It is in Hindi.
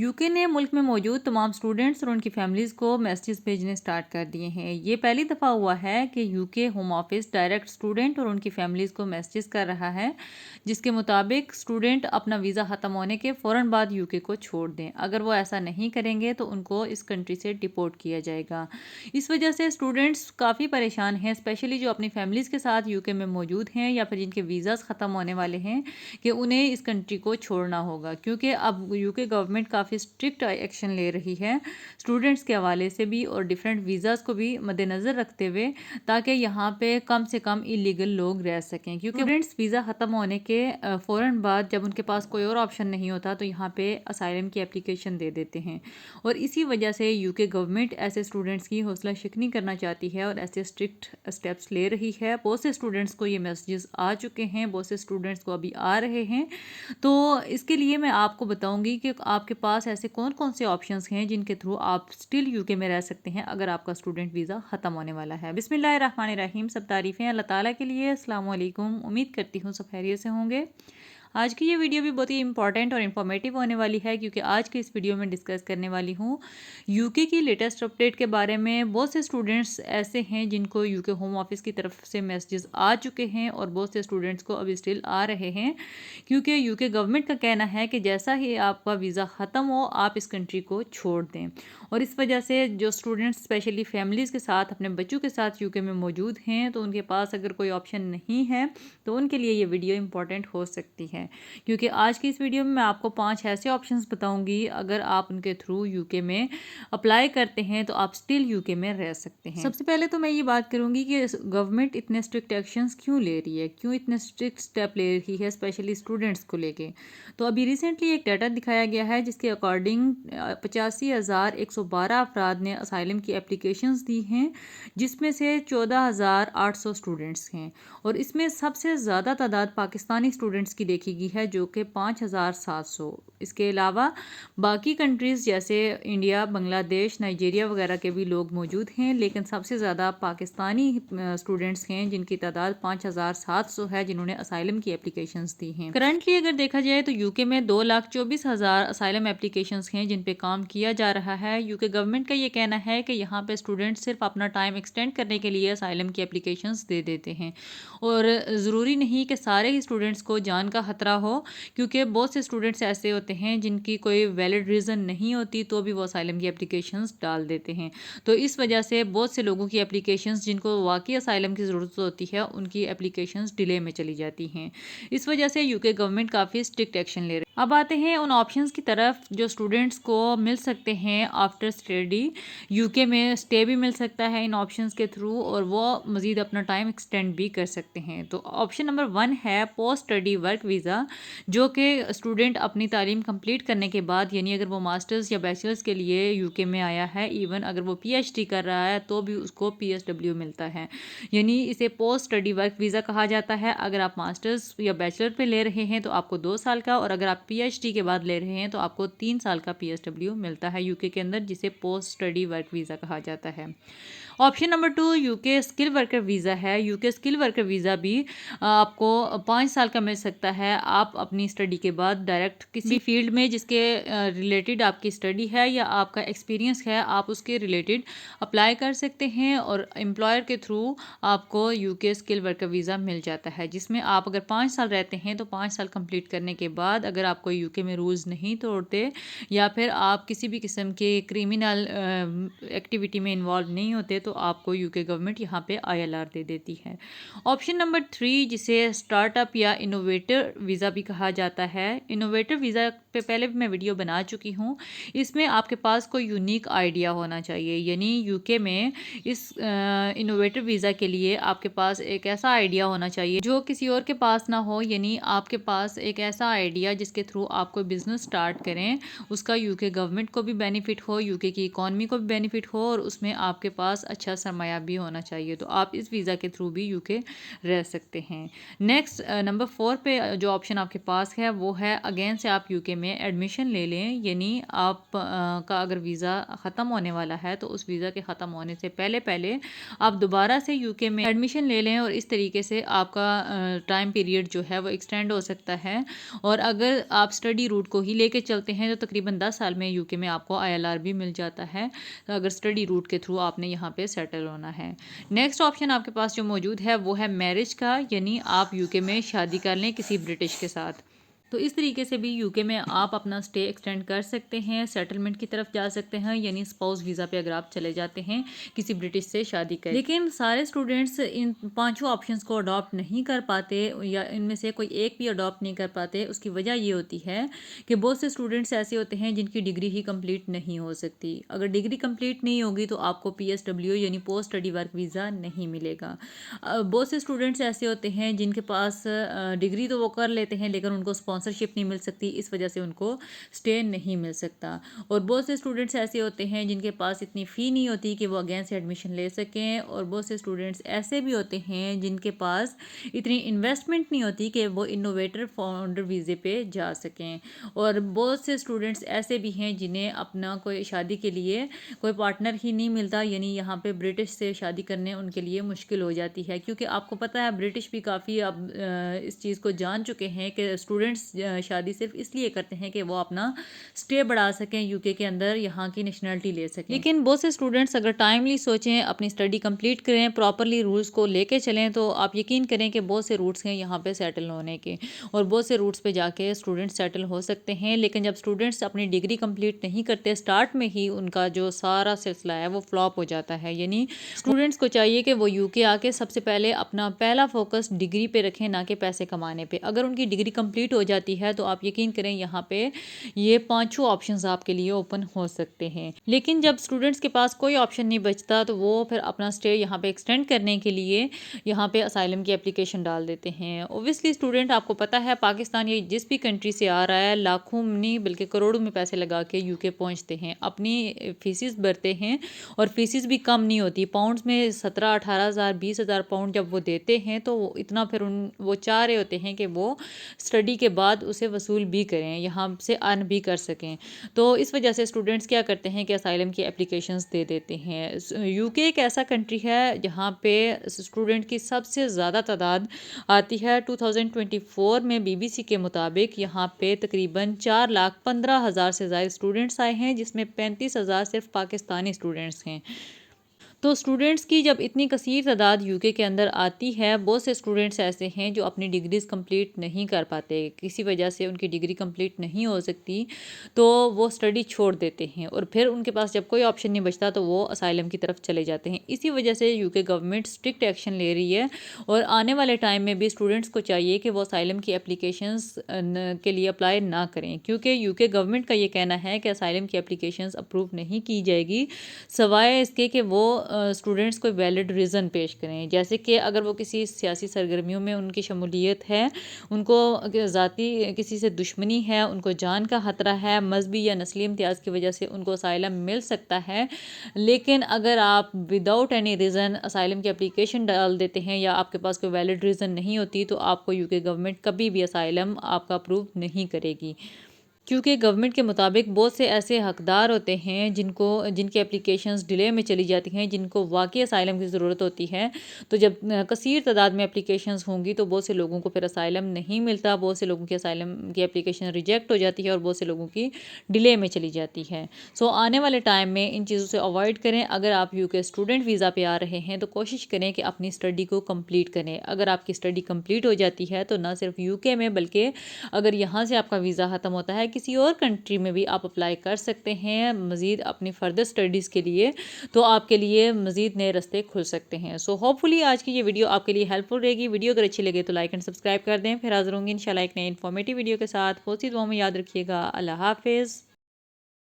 यूके ने मुल्क में मौजूद तमाम स्टूडेंट्स और उनकी फैमिलीज़ को मैसेजेस भेजने स्टार्ट कर दिए हैं। ये पहली दफ़ा हुआ है कि UK home office direct student और उनकी फैमिलीज़ को मैसेजेस कर रहा है, जिसके मुताबिक स्टूडेंट अपना वीज़ा ख़त्म होने के फ़ौरन बाद यूके को छोड़ दें। अगर वो ऐसा नहीं करेंगे तो उनको इस कंट्री से डिपोर्ट किया जाएगा। इस वजह से स्टूडेंट्स काफ़ी परेशान हैं, स्पेशली जो अपनी फैमिलीज़ के साथ यूके में मौजूद हैं या फिर जिनके वीज़ाज़ ख़त्म होने वाले हैं कि उन्हें इस कंट्री को छोड़ना होगा, क्योंकि अब यूके गवर्नमेंट काफ़ी स्ट्रिक्ट एक्शन ले रही है स्टूडेंट्स के हवाले से भी और डिफरेंट वीज़ाज़ को भी मद्देनज़र रखते हुए, ताकि यहाँ पे कम से कम इलीगल लोग रह सकें। क्योंकि स्टूडेंट्स वीज़ा ख़त्म होने के फ़ौरन बाद जब उनके पास कोई और ऑप्शन नहीं होता तो यहाँ पे असाइलम की एप्लीकेशन दे देते हैं, और इसी वजह से यूके गवर्नमेंट ऐसे स्टूडेंट्स की हौसला शिकनी करना चाहती है और ऐसे स्ट्रिक्ट स्टेप्स ले रही है। बहुत से स्टूडेंट्स को ये मैसेजेस आ चुके हैं, बहुत से स्टूडेंट्स को अभी आ रहे हैं। तो इसके लिए मैं आपको बताऊंगी कि आपके पास ऐसे कौन कौन से ऑप्शंस हैं जिनके थ्रू आप स्टिल यूके में रह सकते हैं अगर आपका स्टूडेंट वीज़ा ख़त्म होने वाला है। बिस्मिल्लाहिर्रहमानिर्रहीम, सब तारीफ़ें अल्लाह ताला के लिए। अस्सलाम वालेकुम, उम्मीद करती हूँ सब खैरियत से होंगे। आज की ये वीडियो भी बहुत ही इंपॉर्टेंट और इन्फॉर्मेटिव होने वाली है, क्योंकि आज के इस वीडियो में डिस्कस करने वाली हूँ यूके की लेटेस्ट अपडेट के बारे में। बहुत से स्टूडेंट्स ऐसे हैं जिनको यूके होम ऑफिस की तरफ से मैसेजेस आ चुके हैं और बहुत से स्टूडेंट्स को अभी स्टिल आ रहे हैं, क्योंकि यूके गवर्नमेंट का कहना है कि जैसा ही आपका वीज़ा ख़त्म हो आप इस कंट्री को छोड़ दें। और इस वजह से जो स्टूडेंट्स स्पेशली फैमिलीज़ के साथ अपने बच्चों के साथ यूके में मौजूद हैं, तो उनके पास अगर कोई ऑप्शन नहीं है तो उनके लिए ये वीडियो इंपॉर्टेंट हो सकती है, क्योंकि आज की इस वीडियो में मैं आपको 5 ऐसे ऑप्शंस बताऊंगी अगर आप उनके थ्रू यूके में अप्लाई करते हैं तो आप स्टिल यूके में रह सकते हैं। सबसे पहले तो मैं ये बात करूंगी कि गवर्नमेंट इतने स्ट्रिक्ट एक्शंस क्यों ले रही है, क्यों इतने स्ट्रिक्ट स्टेप ले रही है स्पेशली स्टूडेंट्स को लेके। तो अभी रिसेंटली एक डाटा दिखाया गया है जिसके अकॉर्डिंग 85,112 अफराद ने असाइलम की एप्लीकेशंस दी हैं, जिसमें से 14,800 स्टूडेंट्स हैं, और इसमें सबसे ज़्यादा तादाद पाकिस्तानी स्टूडेंट्स की देखी गई है जो कि 5,700। इसके अलावा बाकी कंट्रीज़ जैसे इंडिया, बांग्लादेश, नाइजीरिया वगैरह के भी लोग मौजूद हैं, लेकिन सबसे ज़्यादा पाकिस्तानी स्टूडेंट्स हैं जिनकी तादाद 5,700 है जिन्होंने असाइलम की एप्लीकेशंस दी हैं। करंटली अगर देखा जाए तो यूके में 2,24,000 असाइलम एप्लीकेशंस हैं जिन पे काम किया जा रहा है। यूके गवर्नमेंट का ये कहना है कि यहाँ पे स्टूडेंट्स सिर्फ अपना टाइम एक्सटेंड करने के लिए असाइलम की एप्लीकेशंस दे देते हैं, और ज़रूरी नहीं कि सारे ही स्टूडेंट्स को जान का ख़तरा हो, क्योंकि बहुत से स्टूडेंट्स ऐसे होते हैं जिनकी कोई वैलिड रीज़न नहीं होती तो भी वो असाइलम की एप्लीकेशंस डाल देते हैं। तो इस वजह से बहुत से लोगों की एप्लीकेशंस जिनको वाकई असाइलम की ज़रूरत होती है उनकी एप्लीकेशंस डिले में चली जाती हैं। इस वजह से यूके गवर्नमेंट काफ़ी स्ट्रिक्ट एक्शन ले रही है। अब आते हैं उन ऑप्शंस की तरफ जो स्टूडेंट्स को मिल सकते हैं आफ्टर स्टडी। यूके में स्टे भी मिल सकता है इन ऑप्शंस के थ्रू, और वो मज़ीद अपना टाइम एक्सटेंड भी कर सकते हैं। तो ऑप्शन नंबर 1 है पोस्ट स्टडी वर्क वीज़ा, जो कि स्टूडेंट अपनी तालीम कंप्लीट करने के बाद, यानी अगर वो मास्टर्स या बैचलर्स के लिए यूके में आया है, इवन अगर वो पीएचडी कर रहा है तो भी उसको पीएसडब्ल्यू मिलता है, यानी इसे पोस्ट स्टडी वर्क वीज़ा कहा जाता है। अगर आप मास्टर्स या बैचलर पे ले रहे हैं तो आपको 2 साल का, और अगर आप पीएचडी के बाद ले रहे हैं तो आपको 3 साल का पीएसडब्ल्यू मिलता है यूके के अंदर, जिसे पोस्ट स्टडी वर्क वीज़ा कहा जाता है। Option number 2 UK skill worker visa है। यूके स्किल वर्कर वीज़ा भी आपको 5 साल का मिल सकता है। आप अपनी स्टडी के बाद डायरेक्ट किसी फील्ड में जिसके रिलेटेड आपकी स्टडी है या आपका एक्सपीरियंस है, आप उसके रिलेटेड अप्लाई कर सकते हैं, और एम्प्लॉयर के थ्रू आपको यूके स्किल वर्कर वीज़ा मिल जाता है, जिसमें आप अगर 5 साल रहते हैं तो 5 साल कंप्लीट करने के बाद अगर आप कोई यूके में रूल्स नहीं तोड़ते या फिर आप किसी भी किस्म के क्रिमिनल एक्टिविटी में इन्वॉल्व नहीं होते तो आपको यूके गवर्नमेंट यहाँ पे आईएलआर दे देती है। ऑप्शन नंबर 3, जिसे स्टार्टअप या इनोवेटर वीज़ा भी कहा जाता है। इनोवेटर वीज़ा पे पहले भी मैं वीडियो बना चुकी हूँ। इसमें आपके पास कोई यूनिक आइडिया होना चाहिए, यानी यूके में इस इनोवेटर वीज़ा के लिए आपके पास एक ऐसा आइडिया होना चाहिए जो किसी और के पास ना हो, यानी आपके पास एक ऐसा आइडिया जिसके थ्रू आप कोई बिज़नेस स्टार्ट करें, उसका यूके गवर्नमेंट को भी बेनिफिट हो, यूके की इकॉनमी को भी बेनिफिट हो, और उसमें आपके पास अच्छा सरमाया भी होना चाहिए। तो आप इस वीज़ा के थ्रू भी यूके रह सकते हैं। नेक्स्ट नंबर 4 पे जो ऑप्शन आपके पास है वो है अगेन से आप यूके में एडमिशन ले लें, यानी आप का अगर वीज़ा ख़त्म होने वाला है तो उस वीज़ा के ख़त्म होने से पहले पहले आप दोबारा से यूके में एडमिशन ले लें और इस तरीके से आपका टाइम पीरियड जो है वो एक्सटेंड हो सकता है। और अगर आप स्टडी रूट को ही लेके चलते हैं तो तकरीबन 10 साल में यूके में आपको आईएलआर भी मिल जाता है, तो अगर स्टडी रूट के थ्रू आपने यहाँ पे सेटल होना है। नेक्स्ट ऑप्शन आपके पास जो मौजूद है वो है मैरिज का, यानी आप यूके में शादी कर लें किसी ब्रिटिश के साथ। तो इस तरीके से भी यूके में आप अपना स्टे एक्सटेंड कर सकते हैं, सेटलमेंट की तरफ जा सकते हैं, यानी स्पाउस वीज़ा पे अगर आप चले जाते हैं किसी ब्रिटिश से शादी कर। लेकिन सारे स्टूडेंट्स इन पांचों ऑप्शंस को अडॉप्ट नहीं कर पाते या इनमें से कोई एक भी अडॉप्ट नहीं कर पाते। उसकी वजह ये होती है कि बहुत से स्टूडेंट्स ऐसे होते हैं जिनकी डिग्री ही कंप्लीट नहीं हो सकती। अगर डिग्री कंप्लीट नहीं होगी तो आपको PSW यानी पोस्ट स्टडी वर्क वीज़ा नहीं मिलेगा। बहुत से स्टूडेंट्स ऐसे होते हैं जिनके पास डिग्री तो वो कर लेते हैं लेकिन उनको स्पॉन्सरशिप नहीं मिल सकती, इस वजह से उनको स्टे नहीं मिल सकता। और बहुत से स्टूडेंट्स ऐसे होते हैं जिनके पास इतनी फ़ी नहीं होती कि वो अगेन से एडमिशन ले सकें। और बहुत से स्टूडेंट्स ऐसे भी होते हैं जिनके पास इतनी इन्वेस्टमेंट नहीं होती कि वो इनोवेटर फाउंडर वीज़े पे जा सकें। और बहुत से स्टूडेंट्स ऐसे भी हैं जिन्हें अपना कोई शादी के लिए कोई पार्टनर ही नहीं मिलता, यानी यहाँ पे ब्रिटिश से शादी करने उनके लिए मुश्किल हो जाती है। क्योंकि आपको पता है ब्रिटिश भी काफ़ी अब इस चीज़ को जान चुके हैं कि स्टूडेंट्स शादी सिर्फ इसलिए करते हैं कि वो अपना स्टे बढ़ा सकें यूके के अंदर, यहाँ की नेशनलिटी ले सकें। लेकिन बहुत से स्टूडेंट्स अगर टाइमली सोचें, अपनी स्टडी कंप्लीट करें, प्रॉपरली रूल्स को लेके चलें, तो आप यकीन करें कि बहुत से रूट्स हैं यहाँ पे सेटल होने के और बहुत से रूट्स पे जाके स्टूडेंट्स सेटल हो सकते हैं। लेकिन जब स्टूडेंट्स अपनी डिग्री कंप्लीट नहीं करते, स्टार्ट में ही उनका जो सारा सिलसिला है वो फ्लॉप हो जाता है। यानी स्टूडेंट्स को चाहिए कि वो यूके आके सबसे पहले अपना पहला फोकस डिग्री पे रखें, ना कि पैसे कमाने पे। अगर उनकी डिग्री कंप्लीट हो जाती है तो आप यकीन करें यहाँ पे ये पांचों ऑप्शंस आपके लिए ओपन हो सकते हैं। लेकिन जब स्टूडेंट्स के पास कोई ऑप्शन नहीं बचता तो वो फिर अपना स्टे यहाँ पे एक्सटेंड करने के लिए यहाँ पे असाइलम की एप्लीकेशन डाल देते हैं। ओब्वियसली स्टूडेंट, आपको पता है पाकिस्तान या जिस भी कंट्री से आ रहा है, लाखों नहीं बल्कि करोड़ों में पैसे लगा के यूके पहुँचते हैं, अपनी फीसिस भरते हैं और फीसिस भी कम नहीं होती। पाउंड्स में 17-18 हज़ार 20 हज़ार पाउंड जब वो देते हैं तो इतना फिर वो चाह रहे होते हैं कि वो स्टडी के बाद उसे वसूल भी करें, यहाँ से अर्न भी कर सकें। तो इस वजह से स्टूडेंट्स क्या करते हैं कि असाइलम की एप्लीकेशंस दे देते हैं। यूके एक ऐसा कंट्री है जहाँ पे स्टूडेंट की सबसे ज़्यादा तादाद आती है। 2024 में BBC के मुताबिक यहाँ पे तकरीबन 4,15,000 से ज़्यादा स्टूडेंट्स आए हैं, जिसमें 35,000 सिर्फ पाकिस्तानी स्टूडेंट्स हैं। तो स्टूडेंट्स की जब इतनी कसीर तादाद यूके के अंदर आती है, बहुत से स्टूडेंट्स ऐसे हैं जो अपनी डिग्रीज़ कंप्लीट नहीं कर पाते, किसी वजह से उनकी डिग्री कंप्लीट नहीं हो सकती, तो वो स्टडी छोड़ देते हैं और फिर उनके पास जब कोई ऑप्शन नहीं बचता तो वो असाइलम की तरफ चले जाते हैं। इसी वजह से यूके गवर्नमेंट स्ट्रिक्ट एक्शन ले रही है और आने वाले टाइम में भी स्टूडेंट्स को चाहिए कि वो असाइलम की एप्लीकेशंस के लिए अप्लाई ना करें, क्योंकि यूके गवर्नमेंट का ये कहना है कि असाइलम की एप्लीकेशंस अप्रूव नहीं की जाएगी सवाए इसके कि वो स्टूडेंट्स कोई वैलिड रीज़न पेश करें। जैसे कि अगर वो किसी सियासी सरगर्मियों में उनकी शमूलियत है, उनको ज़ाती किसी से दुश्मनी है, उनको जान का ख़तरा है, मजहबी या नस्ली इम्तियाज़ की वजह से उनको असाइलम मिल सकता है। लेकिन अगर आप विदाउट एनी रीज़न असाइलम की एप्लीकेशन डाल देते हैं या आपके पास कोई वैलिड रीज़न नहीं होती तो आपको यूके गवर्नमेंट कभी भी असाइलम आपका अप्रूव नहीं करेगी, क्योंकि गवर्नमेंट के मुताबिक बहुत से ऐसे हकदार होते हैं जिनकी एप्लीकेशंस डिले में चली जाती हैं, जिनको वाकई असाइलम की ज़रूरत होती है। तो जब कसीर तादाद में एप्लीकेशंस होंगी तो बहुत से लोगों को फिर असाइलम नहीं मिलता, बहुत से लोगों की असाइलम की एप्लीकेशन रिजेक्ट हो जाती है और बहुत से लोगों की डिले में चली जाती है। सो आने वाले टाइम में इन चीज़ों से अवॉइड करें। अगर आप यूके स्टूडेंट वीज़ा पे आ रहे हैं तो कोशिश करें कि अपनी स्टडी को कंप्लीट करें। अगर आपकी स्टडी कंप्लीट हो जाती है तो ना सिर्फ यूके में बल्कि अगर यहाँ से आपका वीज़ा ख़त्म होता है किसी और कंट्री में भी आप अप्लाई कर सकते हैं मज़ीद अपनी फर्दर स्टडीज़ के लिए, तो आपके लिए मज़ीद नए रास्ते खुल सकते हैं। सो होपफुली आज की ये वीडियो आपके लिए हेल्पफुल रहेगी। वीडियो अगर अच्छी लगे तो लाइक एंड सब्सक्राइब कर दें। फिर हाज़िर होंगे इंशाल्लाह एक नई इन्फॉर्मेटिव वीडियो के साथ। बहुत सी दुआओं में याद रखिएगा। अल्लाह हाफिज़।